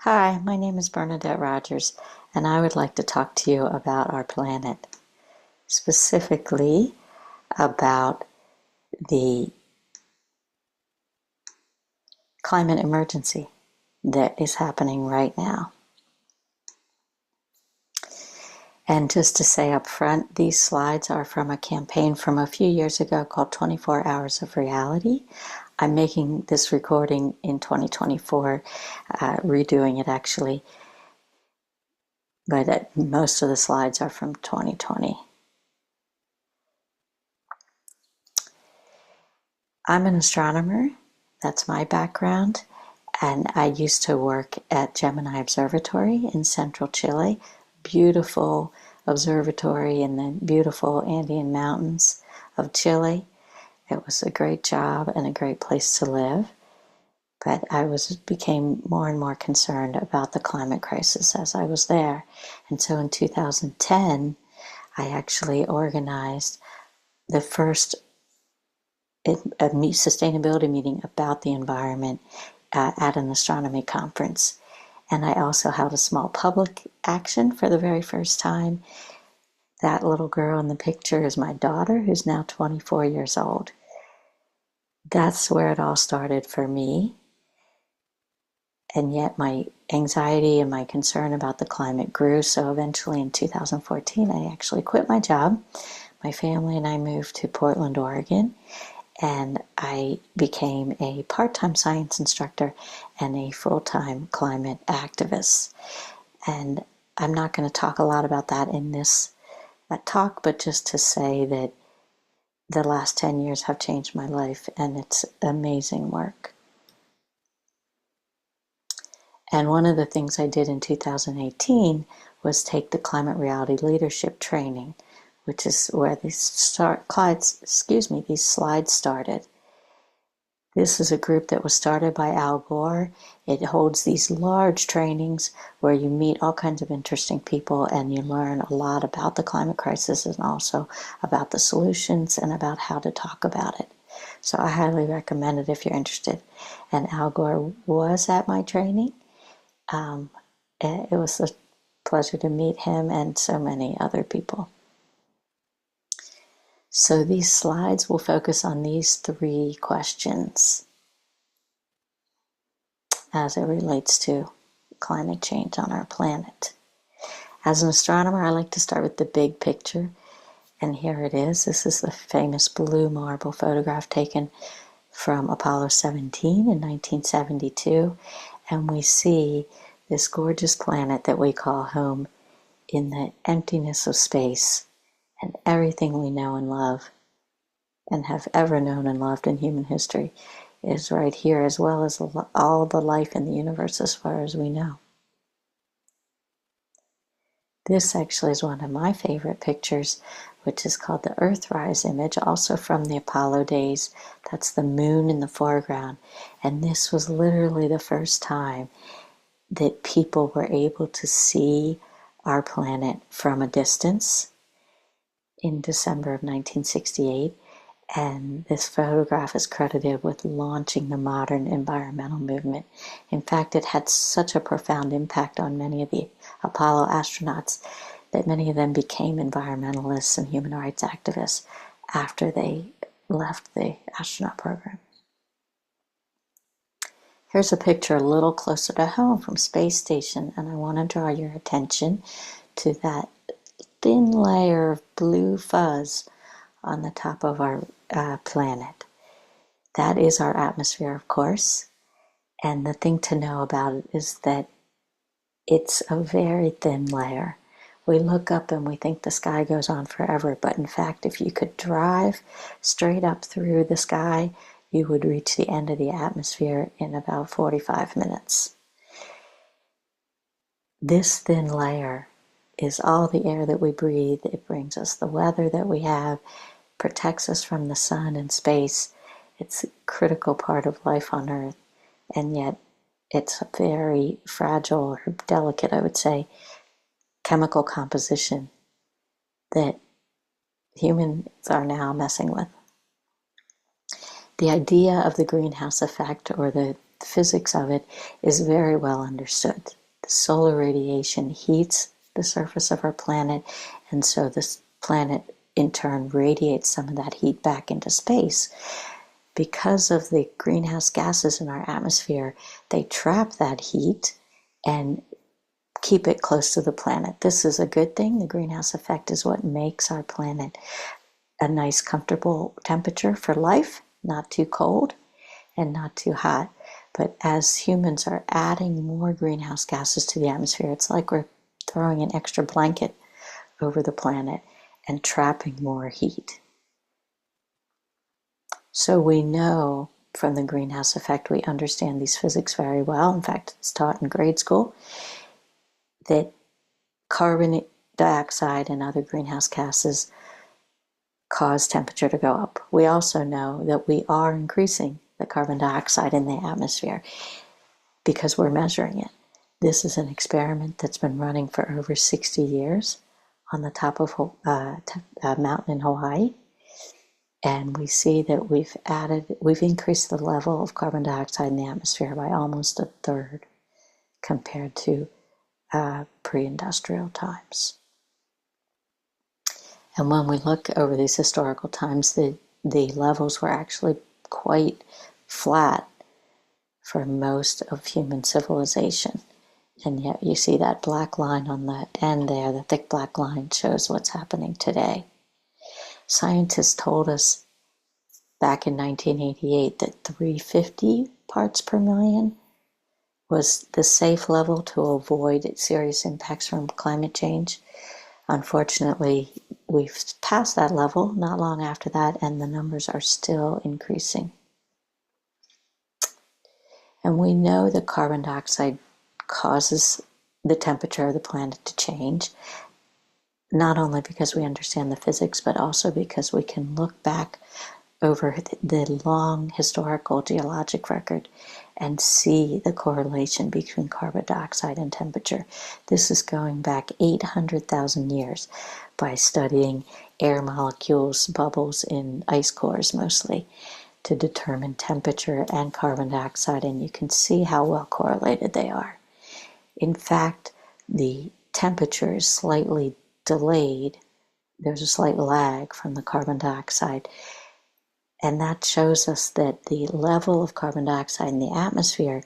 Hi, my name is Bernadette Rodgers, and I would like to talk to you about our planet, specifically about the climate emergency that is happening right now. And just to say up front, these slides are from a campaign from a few years ago called 24 Hours of Reality. I'm making this recording in 2024, redoing it actually, but most of the slides are from 2020. I'm an astronomer. That's my background. And I used to work at Gemini Observatory in central Chile. Beautiful observatory in the beautiful Andean mountains of Chile. It was a great job and a great place to live. But I became more and more concerned about the climate crisis as I was there. And so in 2010, I actually organized the first sustainability meeting about the environment at an astronomy conference. And I also held a small public action for the very first time. That little girl in the picture is my daughter, who's now 24 years old. That's where it all started for me. And yet my anxiety and my concern about the climate grew. So eventually in 2014, I actually quit my job. My family and I moved to Portland, Oregon. And I became a part-time science instructor and a full-time climate activist. And I'm not going to talk a lot about that in this talk, but just to say that the last 10 years have changed my life, and it's amazing work. And one of the things I did in 2018 was take the Climate Reality Leadership Training, which is where these slides started. This is a group that was started by Al Gore. It holds these large trainings where you meet all kinds of interesting people and you learn a lot about the climate crisis and also about the solutions and about how to talk about it. So I highly recommend it if you're interested. And Al Gore was at my training. It was a pleasure to meet him and so many other people. So these slides will focus on these three questions as it relates to climate change on our planet. As an astronomer, I like to start with the big picture, and here it is. This is the famous blue marble photograph taken from Apollo 17 in 1972, and we see this gorgeous planet that we call home in the emptiness of space, and everything we know and love and have ever known and loved in human history is right here, as well as all the life in the universe as far as we know. This actually is one of my favorite pictures, which is called the Earthrise image, also from the Apollo days. That's the moon in the foreground. And this was literally the first time that people were able to see our planet from a distance in December of 1968. And this photograph is credited with launching the modern environmental movement. In fact, it had such a profound impact on many of the Apollo astronauts that many of them became environmentalists and human rights activists after they left the astronaut program. Here's a picture a little closer to home from Space Station, and I want to draw your attention to that thin layer of blue fuzz on the top of our planet. That is our atmosphere, of course, and the thing to know about it is that it's a very thin layer. We look up and we think the sky goes on forever, but in fact, if you could drive straight up through the sky, you would reach the end of the atmosphere in about 45 minutes. This thin layer is all the air that we breathe. It brings us the weather that we have, protects us from the sun and space. It's a critical part of life on Earth, and yet it's a very fragile or delicate, I would say, chemical composition that humans are now messing with. The idea of the greenhouse effect, or the the physics of it is very well understood. The solar radiation heats the surface of our planet, and so this planet in turn radiates some of that heat back into space. Because of the greenhouse gases in our atmosphere, they trap that heat and keep it close to the planet. This is a good thing. The greenhouse effect is what makes our planet a nice, comfortable temperature for life, not too cold and not too hot. But as humans are adding more greenhouse gases to the atmosphere, it's like we're throwing an extra blanket over the planet and trapping more heat. So we know from the greenhouse effect, we understand these physics very well. In fact, it's taught in grade school that carbon dioxide and other greenhouse gases cause temperature to go up. We also know that we are increasing the carbon dioxide in the atmosphere because we're measuring it. This is an experiment that's been running for over 60 years on the top of a mountain in Hawaii. And we see that we've increased the level of carbon dioxide in the atmosphere by almost a third compared to pre-industrial times. And when we look over these historical times, the levels were actually quite flat for most of human civilization. And yet you see that black line on the end there, the thick black line shows what's happening today. Scientists told us back in 1988 that 350 parts per million was the safe level to avoid serious impacts from climate change. Unfortunately, we've passed that level not long after that, and the numbers are still increasing. And we know that carbon dioxide causes the temperature of the planet to change, not only because we understand the physics, but also because we can look back over the long historical geologic record and see the correlation between carbon dioxide and temperature. This is going back 800,000 years by studying air molecules, bubbles in ice cores mostly, to determine temperature and carbon dioxide, and you can see how well correlated they are. In fact, the temperature is slightly delayed. There's a slight lag from the carbon dioxide. And that shows us that the level of carbon dioxide in the atmosphere,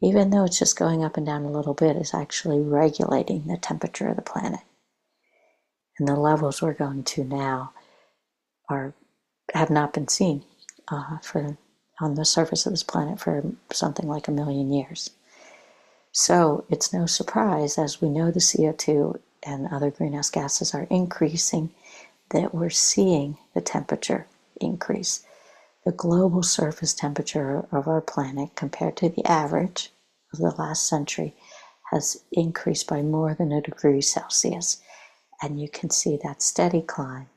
even though it's just going up and down a little bit, is actually regulating the temperature of the planet. And the levels we're going to now have not been seen on the surface of this planet for something like 1 million years. So it's no surprise, as we know the CO2 and other greenhouse gases are increasing, that we're seeing the temperature increase. The global surface temperature of our planet compared to the average of the last century has increased by more than 1 degree Celsius. And you can see that steady climb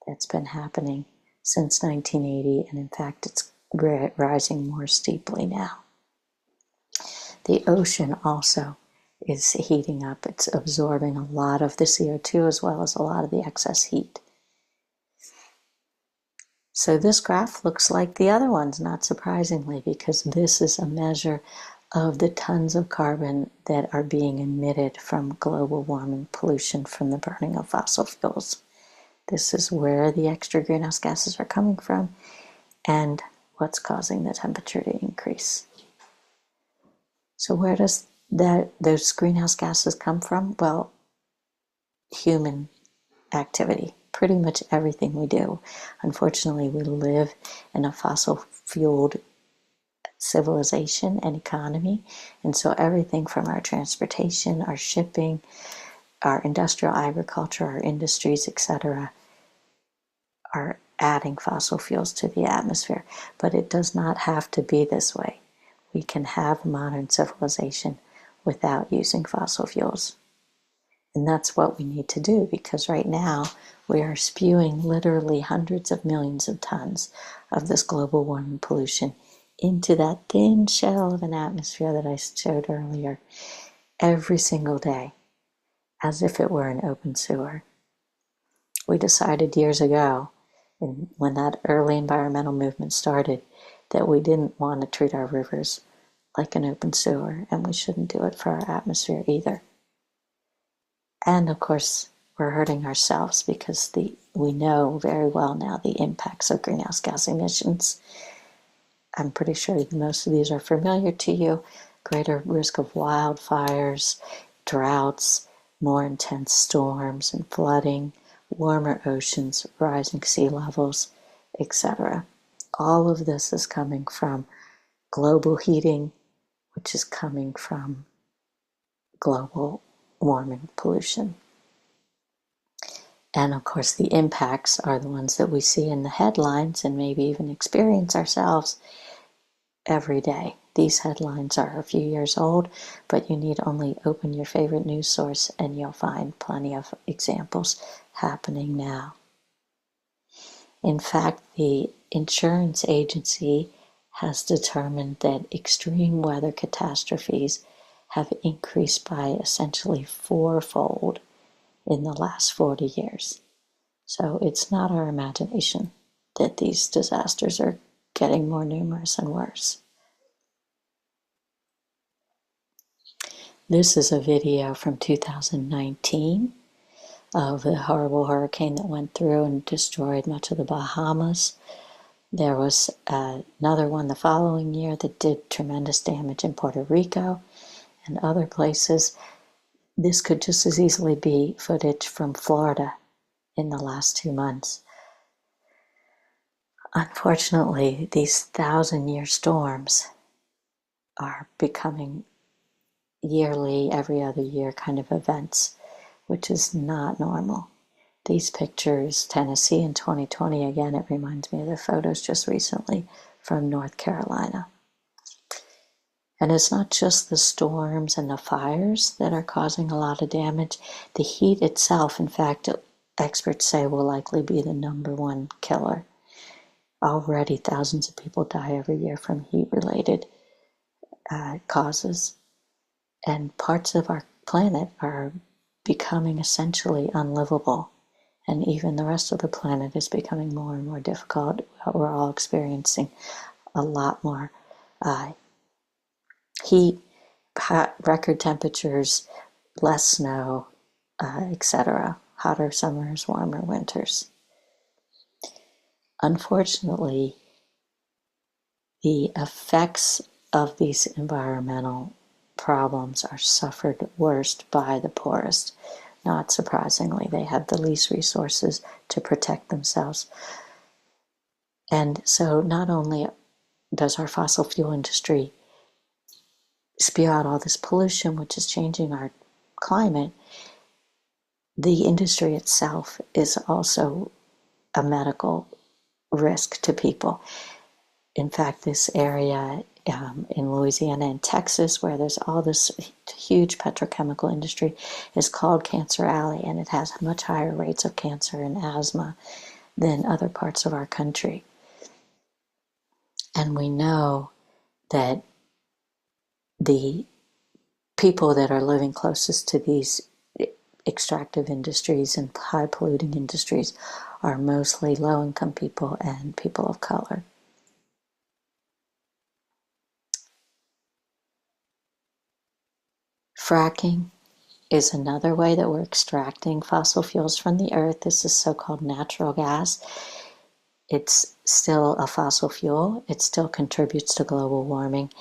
that's been happening since 1980, and in fact it's rising more steeply now. The ocean also is heating up. It's absorbing a lot of the CO2 as well as a lot of the excess heat. So this graph looks like the other ones, not surprisingly, because this is a measure of the tons of carbon that are being emitted from global warming pollution from the burning of fossil fuels. This is where the extra greenhouse gases are coming from and what's causing the temperature to increase. So where does those greenhouse gases come from? Well, human activity. Pretty much everything we do. Unfortunately, we live in a fossil-fueled civilization and economy, and so everything from our transportation, our shipping, our industrial agriculture, our industries, etc., are adding fossil fuels to the atmosphere. But it does not have to be this way. We can have modern civilization without using fossil fuels. And that's what we need to do, because right now we are spewing literally hundreds of millions of tons of this global warming pollution into that thin shell of an atmosphere that I showed earlier every single day, as if it were an open sewer. We decided years ago, when that early environmental movement started, that we didn't want to treat our rivers like an open sewer, and we shouldn't do it for our atmosphere either. And of course, we're hurting ourselves because we know very well now the impacts of greenhouse gas emissions. I'm pretty sure most of these are familiar to you. Greater risk of wildfires, droughts, more intense storms and flooding, warmer oceans, rising sea levels, etc. All of this is coming from global heating, which is coming from global warming pollution. And of course, the impacts are the ones that we see in the headlines and maybe even experience ourselves every day. These headlines are a few years old, but you need only open your favorite news source and you'll find plenty of examples happening now. In fact, the insurance agency has determined that extreme weather catastrophes have increased by essentially fourfold in the last 40 years. So it's not our imagination that these disasters are getting more numerous and worse. This is a video from 2019 of the horrible hurricane that went through and destroyed much of the Bahamas. There was another one the following year that did tremendous damage in Puerto Rico and other places. This could just as easily be footage from Florida in the last 2 months. Unfortunately, these 1,000-year storms are becoming yearly, every other year kind of events, which is not normal. These pictures, Tennessee in 2020, again, it reminds me of the photos just recently from North Carolina. And it's not just the storms and the fires that are causing a lot of damage. The heat itself, in fact, experts say will likely be the #1 killer. Already thousands of people die every year from heat-related causes. And parts of our planet are becoming essentially unlivable. And even the rest of the planet is becoming more and more difficult. We're all experiencing a lot more heat, record temperatures, less snow, etc. Hotter summers, warmer winters. Unfortunately, the effects of these environmental problems are suffered worst by the poorest. Not surprisingly, they have the least resources to protect themselves. And so not only does our fossil fuel industry spew out all this pollution, which is changing our climate, the industry itself is also a medical risk to people. In fact, this area in Louisiana and Texas, where there's all this huge petrochemical industry, is called Cancer Alley, and it has much higher rates of cancer and asthma than other parts of our country. And we know that the people that are living closest to these extractive industries and high polluting industries are mostly low-income people and people of color. Fracking is another way that we're extracting fossil fuels from the earth. This is so-called natural gas. It's still a fossil fuel. It still contributes to global warming,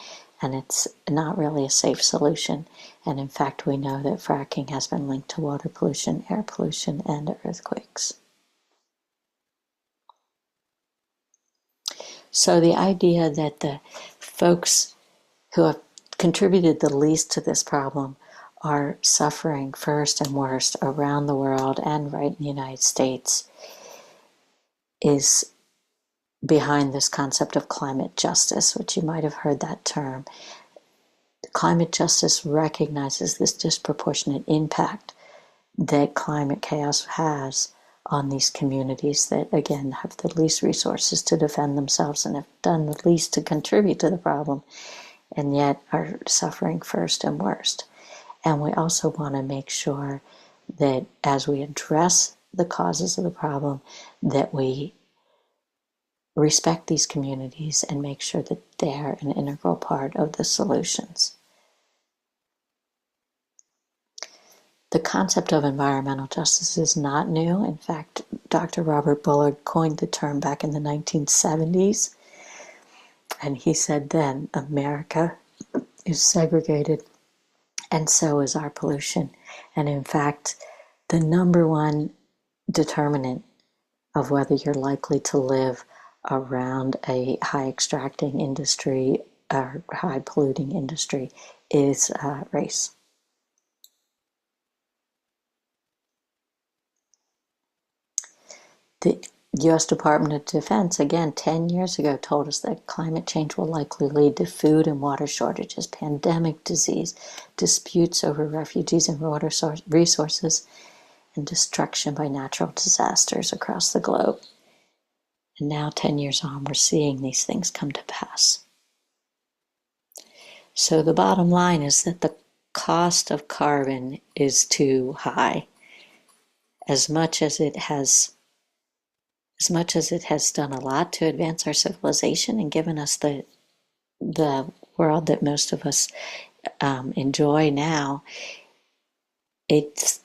and it's not really a safe solution. And in fact, we know that fracking has been linked to water pollution, air pollution, and earthquakes. So the idea that the folks who have contributed the least to this problem are suffering first and worst around the world and right in the United States is behind this concept of climate justice, which you might have heard that term. Climate justice recognizes this disproportionate impact that climate chaos has on these communities that, again, have the least resources to defend themselves and have done the least to contribute to the problem, and yet are suffering first and worst. And we also want to make sure that as we address the causes of the problem, that we respect these communities and make sure that they're an integral part of the solutions. The concept of environmental justice is not new. In fact, Dr. Robert Bullard coined the term back in the 1970s, and he said then, America is segregated, and so is our pollution. And in fact, the number one determinant of whether you're likely to live around a high extracting industry or high polluting industry is race. The U.S. Department of Defense, again, 10 years ago, told us that climate change will likely lead to food and water shortages, pandemic disease, disputes over refugees and water resources, and destruction by natural disasters across the globe. And now, 10 years on, we're seeing these things come to pass. So the bottom line is that the cost of carbon is too high. As much as it has done a lot to advance our civilization and given us the world that most of us enjoy now, it's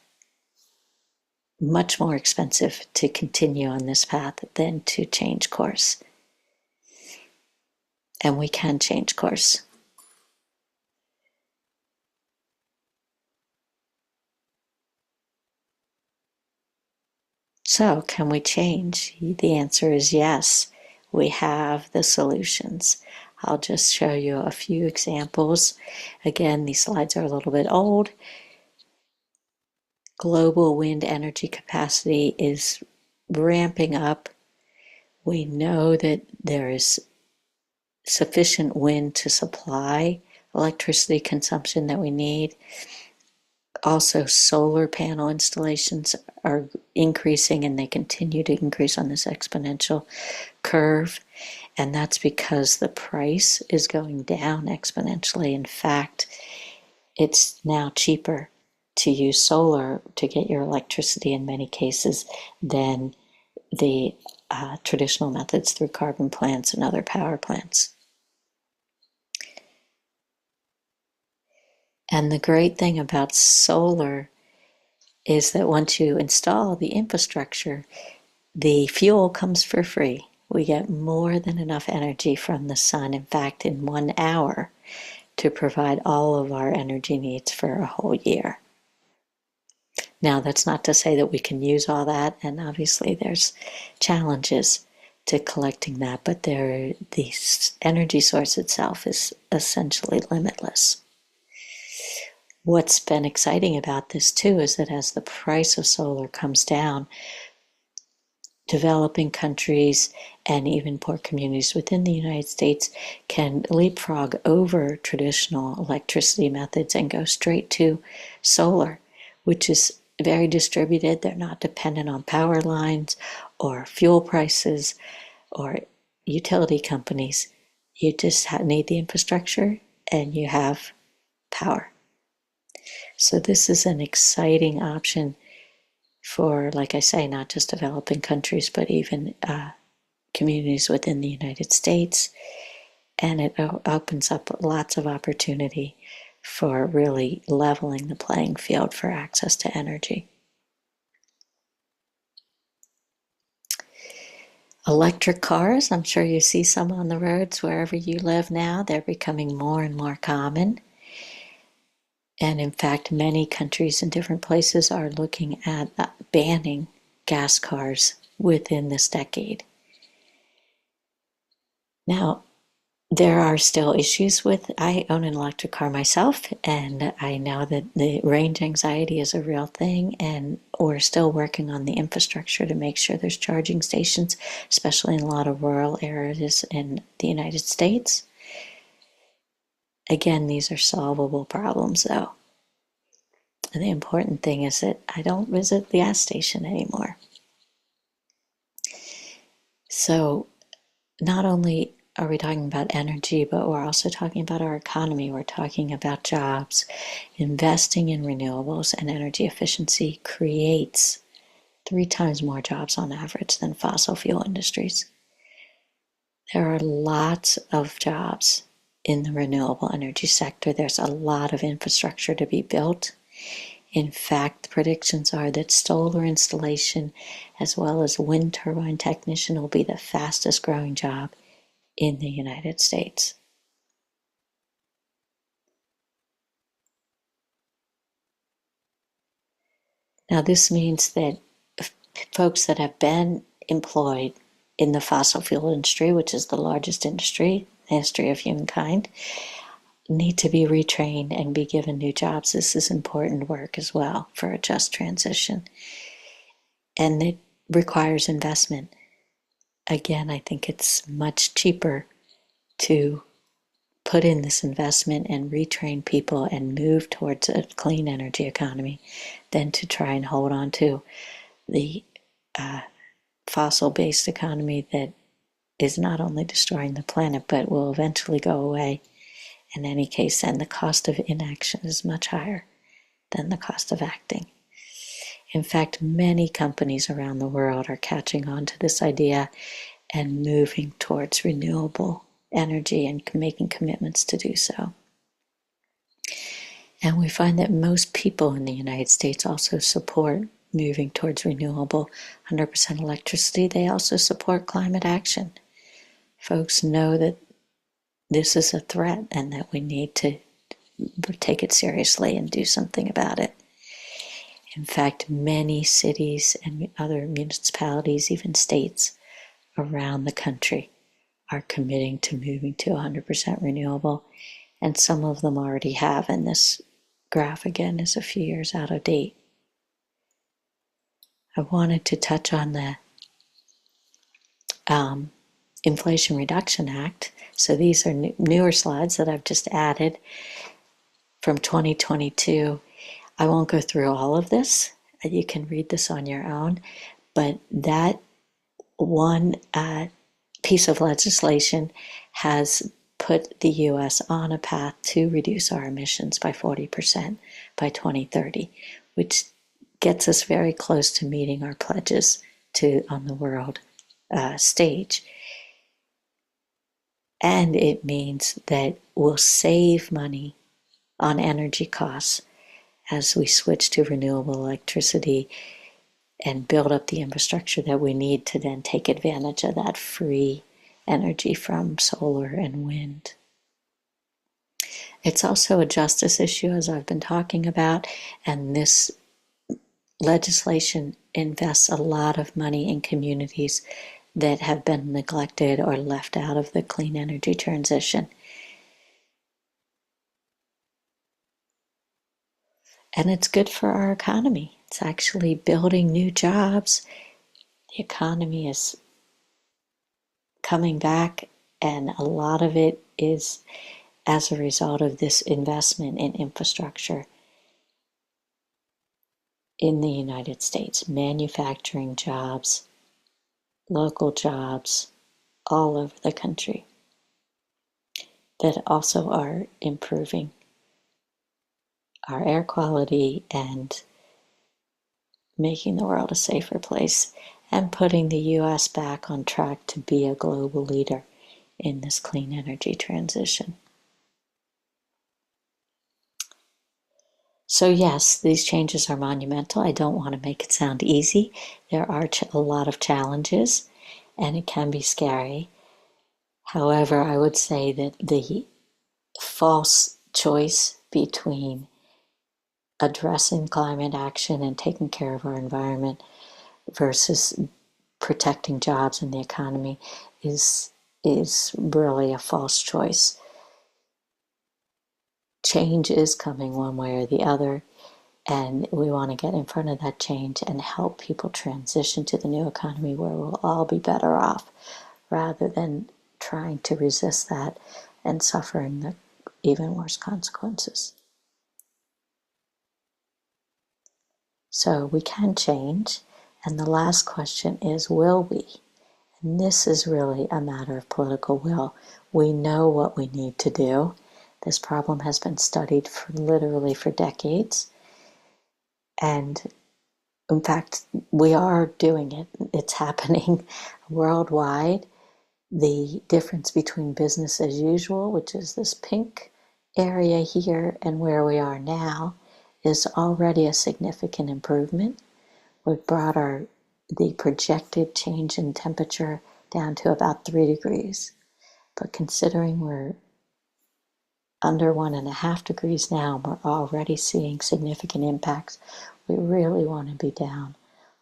much more expensive to continue on this path than to change course. And we can change course. So, can we change? The answer is yes. We have the solutions. I'll just show you a few examples. Again, these slides are a little bit old. Global wind energy capacity is ramping up. We know that there is sufficient wind to supply electricity consumption that we need. Also, solar panel installations are increasing, and they continue to increase on this exponential curve. And that's because the price is going down exponentially. In fact, it's now cheaper to use solar to get your electricity in many cases than the traditional methods through carbon plants and other power plants. And the great thing about solar is that once you install the infrastructure, the fuel comes for free. We get more than enough energy from the sun, in fact, in 1 hour, to provide all of our energy needs for a whole year. Now, that's not to say that we can use all that, and obviously there's challenges to collecting that, but the energy source itself is essentially limitless. What's been exciting about this too is that as the price of solar comes down, developing countries and even poor communities within the United States can leapfrog over traditional electricity methods and go straight to solar, which is very distributed. They're not dependent on power lines or fuel prices or utility companies. You just need the infrastructure and you have power. So this is an exciting option for, like I say, not just developing countries, but even communities within the United States. And it opens up lots of opportunity for really leveling the playing field for access to energy. Electric cars, I'm sure you see some on the roads wherever you live now. They're becoming more and more common. And in fact, many countries in different places are looking at banning gas cars within this decade. Now, there are still issues with, I own an electric car myself, and I know that the range anxiety is a real thing, and we're still working on the infrastructure to make sure there's charging stations, especially in a lot of rural areas in the United States. Again, these are solvable problems, though. And the important thing is that I don't visit the gas station anymore. So not only are we talking about energy, but we're also talking about our economy. We're talking about jobs. Investing in renewables and energy efficiency creates 3 times more jobs on average than fossil fuel industries. There are lots of jobs in the renewable energy sector. There's a lot of infrastructure to be built. In fact, the predictions are that solar installation as well as wind turbine technician will be the fastest growing job in the United States. Now, this means that folks that have been employed in the fossil fuel industry, which is the largest industry in the history of humankind, need to be retrained and be given new jobs. This is important work as well for a just transition. And it requires investment. Again, I think it's much cheaper to put in this investment and retrain people and move towards a clean energy economy than to try and hold on to the fossil-based economy that is not only destroying the planet but will eventually go away in any case, and the cost of inaction is much higher than the cost of acting. In fact, many companies around the world are catching on to this idea and moving towards renewable energy and making commitments to do so. And we find that most people in the United States also support moving towards renewable 100% electricity. They also support climate action. Folks know that this is a threat and that we need to take it seriously and do something about it. In fact, many cities and other municipalities, even states around the country, are committing to moving to 100% renewable, and some of them already have, and this graph again is a few years out of date. I wanted to touch on the Inflation Reduction Act. So these are newer slides that I've just added from 2022. I won't go through all of this. You can read this on your own. But that one piece of legislation has put the U.S. on a path to reduce our emissions by 40% by 2030, which gets us very close to meeting our pledges on the world stage. And it means that we'll save money on energy costs as we switch to renewable electricity and build up the infrastructure that we need to then take advantage of that free energy from solar and wind. It's also a justice issue, as I've been talking about, and this legislation invests a lot of money in communities that have been neglected or left out of the clean energy transition. And it's good for our economy. It's actually building new jobs. The economy is coming back, and a lot of it is as a result of this investment in infrastructure in the United States, manufacturing jobs, local jobs all over the country that also are improving our air quality and making the world a safer place and putting the U.S. back on track to be a global leader in this clean energy transition. So yes, these changes are monumental. I don't want to make it sound easy. There are a lot of challenges, and it can be scary. However, I would say that the false choice between addressing climate action and taking care of our environment versus protecting jobs in the economy is really a false choice. Change is coming one way or the other, and we want to get in front of that change and help people transition to the new economy where we'll all be better off, rather than trying to resist that and suffering the even worse consequences. So we can change, and the last question is, will we? And this is really a matter of political will. We know what we need to do. This problem has been studied literally for decades. And in fact, we are doing it. It's happening worldwide. the difference between business as usual, which is this pink area here, and where we are now, is already a significant improvement. We've brought the projected change in temperature down to about 3 degrees. But considering we're under 1.5 degrees now, we're already seeing significant impacts. We really want to be down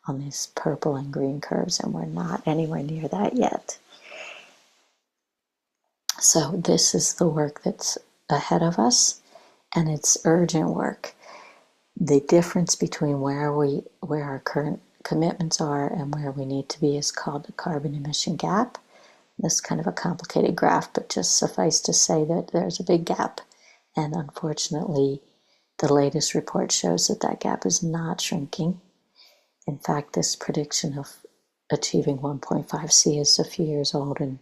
on these purple and green curves, and we're not anywhere near that yet. So this is the work that's ahead of us, and it's urgent work. The difference between where our current commitments are and where we need to be is called the carbon emission gap. This is kind of a complicated graph, but just suffice to say that there's a big gap. And unfortunately, the latest report shows that that gap is not shrinking. In fact, this prediction of achieving 1.5C is a few years old, and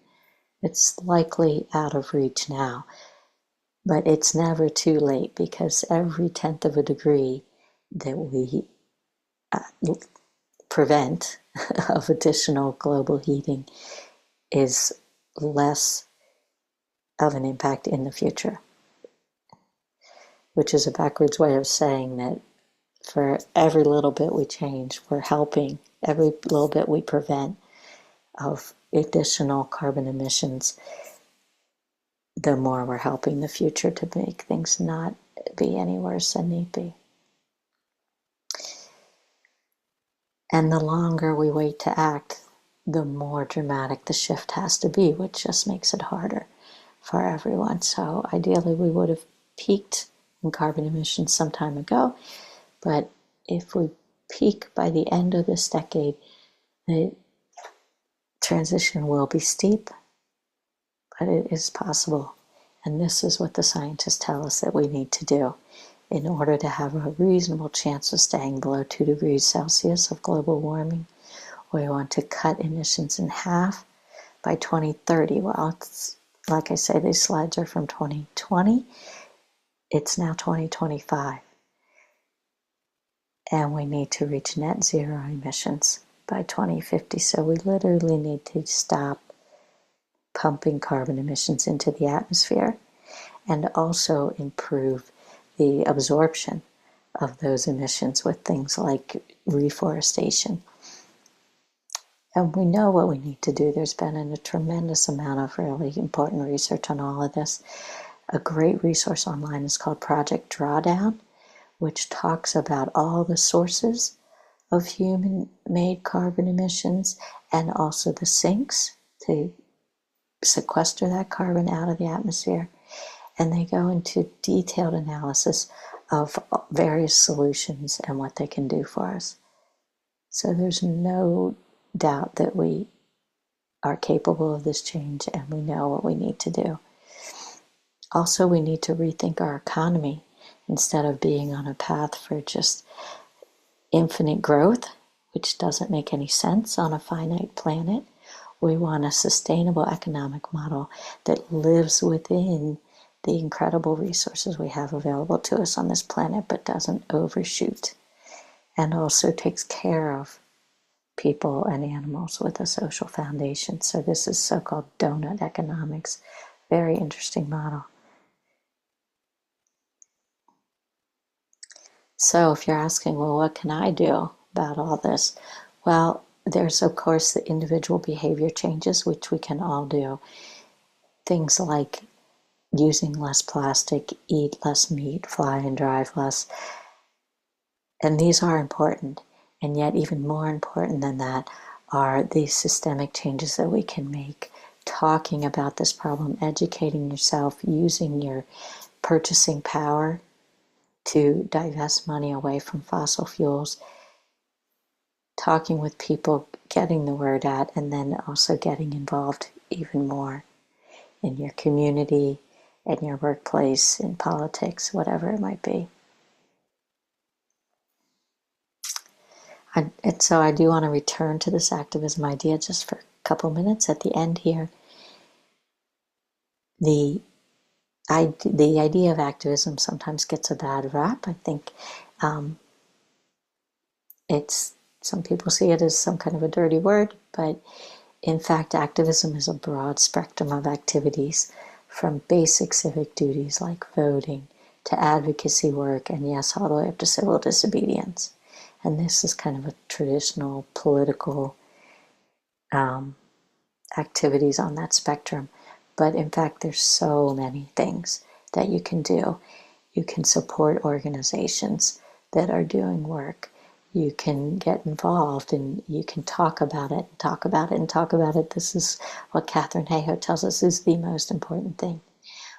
it's likely out of reach now. But it's never too late, because every 1/10 of a degree that we prevent of additional global heating is less of an impact in the future, which is a backwards way of saying that for every little bit we change, we're helping. Every little bit we prevent of additional carbon emissions, the more we're helping the future to make things not be any worse than need be. And the longer we wait to act, the more dramatic the shift has to be, which just makes it harder for everyone. So ideally, we would have peaked in carbon emissions some time ago, but if we peak by the end of this decade, the transition will be steep, but it is possible. And this is what the scientists tell us that we need to do in order to have a reasonable chance of staying below 2 degrees Celsius of global warming. We want to cut emissions in half by 2030. Well, it's, like I say, these slides are from 2020. It's now 2025. And we need to reach net zero emissions by 2050. So we literally need to stop pumping carbon emissions into the atmosphere and also improve the absorption of those emissions with things like reforestation. And we know what we need to do. There's been a tremendous amount of really important research on all of this. A great resource online is called Project Drawdown, which talks about all the sources of human-made carbon emissions and also the sinks to sequester that carbon out of the atmosphere. And they go into detailed analysis of various solutions and what they can do for us. So there's no doubt that we are capable of this change, and we know what we need to do. Also, we need to rethink our economy. Instead of being on a path for just infinite growth, which doesn't make any sense on a finite planet, we want a sustainable economic model that lives within the incredible resources we have available to us on this planet, but doesn't overshoot, and also takes care of people and animals with a social foundation. So this is so-called donut economics. Very interesting model. So if you're asking, well, what can I do about all this? Well, there's, of course, the individual behavior changes, which we can all do. Things like using less plastic, eat less meat, fly and drive less. And these are important. And yet even more important than that are these systemic changes that we can make. Talking about this problem, educating yourself, using your purchasing power to divest money away from fossil fuels, talking with people, getting the word out, and then also getting involved even more in your community, in your workplace, in politics, whatever it might be. And so I do want to return to this activism idea just for a couple minutes at the end here. The idea of activism sometimes gets a bad rap. I think some people see it as some kind of a dirty word, but In fact, activism is a broad spectrum of activities, from basic civic duties like voting to advocacy work, and yes, all the way up to civil disobedience. And this is kind of a traditional political activities on that spectrum. But in fact, there's so many things that you can do. You can support organizations that are doing work. You can get involved and you can talk about it, and talk about it, and talk about it. This is what Catherine Hayhoe tells us is the most important thing.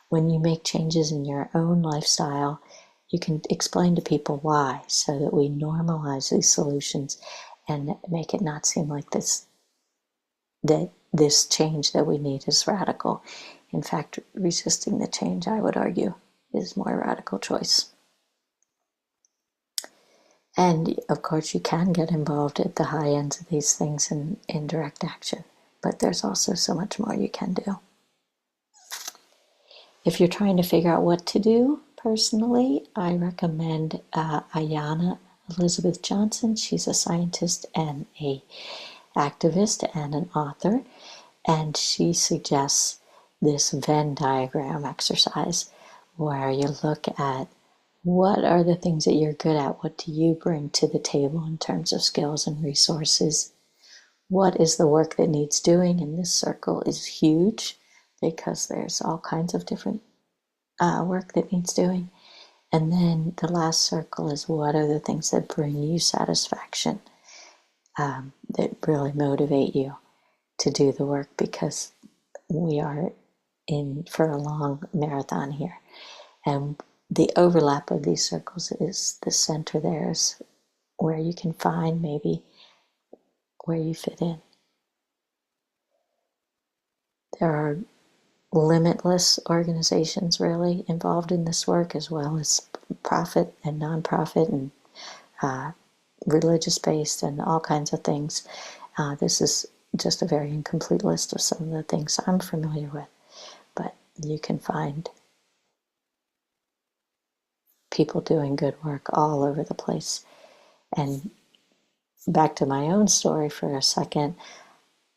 When you make changes in your own lifestyle, you can explain to people why, so that we normalize these solutions and make it not seem like this change that we need is radical. In fact, resisting the change, I would argue, is more radical choice. And of course, you can get involved at the high ends of these things in direct action, but there's also so much more you can do. If you're trying to figure out what to do personally, I recommend Ayanna Elizabeth Johnson. She's a scientist and a activist and an author, and she suggests this Venn diagram exercise where you look at what are the things that you're good at, what do you bring to the table in terms of skills and resources, what is the work that needs doing, and this circle is huge because there's all kinds of different work that needs doing. And then the last circle is what are the things that bring you satisfaction, that really motivate you to do the work, because we are in for a long marathon here. And the overlap of these circles is the center there is where you can find maybe where you fit in. There are limitless organizations really involved in this work, as well as profit and nonprofit and religious-based and all kinds of things. This is just a very incomplete list of some of the things I'm familiar with, but you can find people doing good work all over the place. And back to my own story for a second,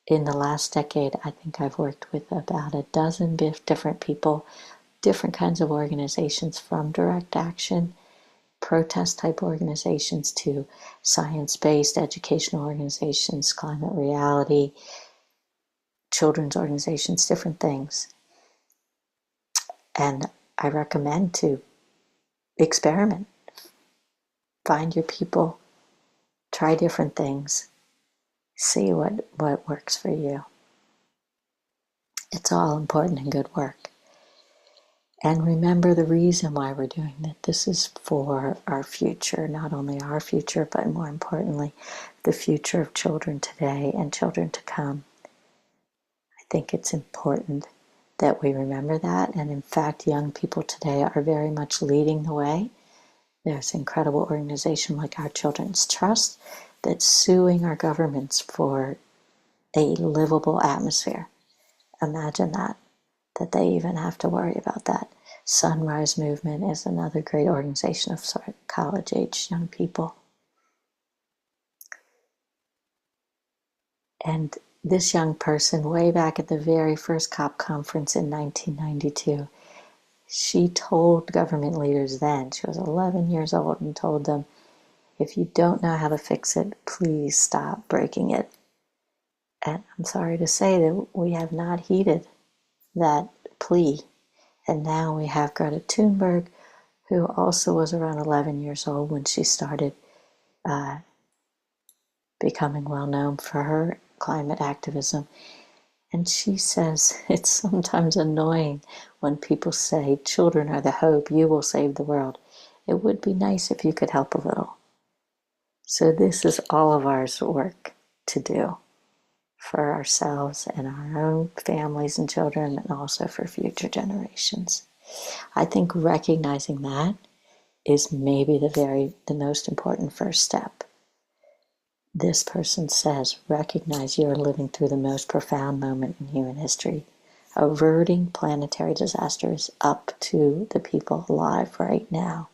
in the last decade, I think I've worked with about a dozen different people, different kinds of organizations, from direct action, protest type organizations, to science-based educational organizations, climate reality, children's organizations, different things. And I recommend to experiment, find your people, try different things, see what works for you. It's all important and good work. And remember the reason why we're doing that. This is for our future, not only our future, but more importantly, the future of children today and children to come. I think it's important that we remember that. And in fact, young people today are very much leading the way. There's an incredible organization like Our Children's Trust that's suing our governments for a livable atmosphere. Imagine that they even have to worry about that. Sunrise Movement is another great organization of college-age young people. And this young person, way back at the very first COP conference in 1992, she told government leaders then, she was 11 years old, and told them, if you don't know how to fix it, please stop breaking it. And I'm sorry to say that we have not heeded that plea. And now we have Greta Thunberg, who also was around 11 years old when she started becoming well known for her climate activism. And she says it's sometimes annoying when people say, children are the hope, you will save the world. It would be nice if you could help a little. So this is all of our work to do for ourselves and our own families and children, and also for future generations. I think recognizing that is maybe the most important first step. This person says, recognize you are living through the most profound moment in human history. Averting planetary disaster is up to the people alive right now.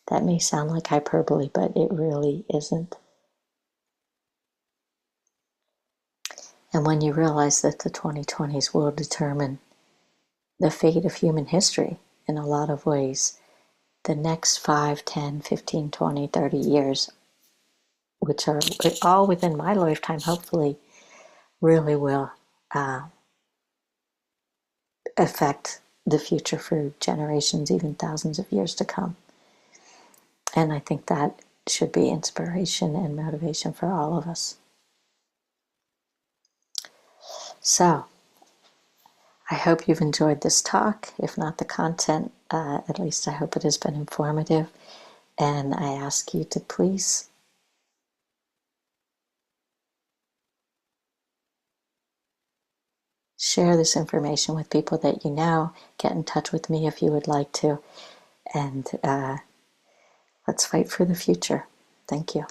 That may sound like hyperbole, but it really isn't. And when you realize that the 2020s will determine the fate of human history in a lot of ways, the next 5, 10, 15, 20, 30 years, which are all within my lifetime, hopefully, really will affect the future for generations, even thousands of years to come. And I think that should be inspiration and motivation for all of us. So, I hope you've enjoyed this talk. If not the content, at least I hope it has been informative. And I ask you to please share this information with people that you know. Get in touch with me if you would like to. And let's fight for the future. Thank you.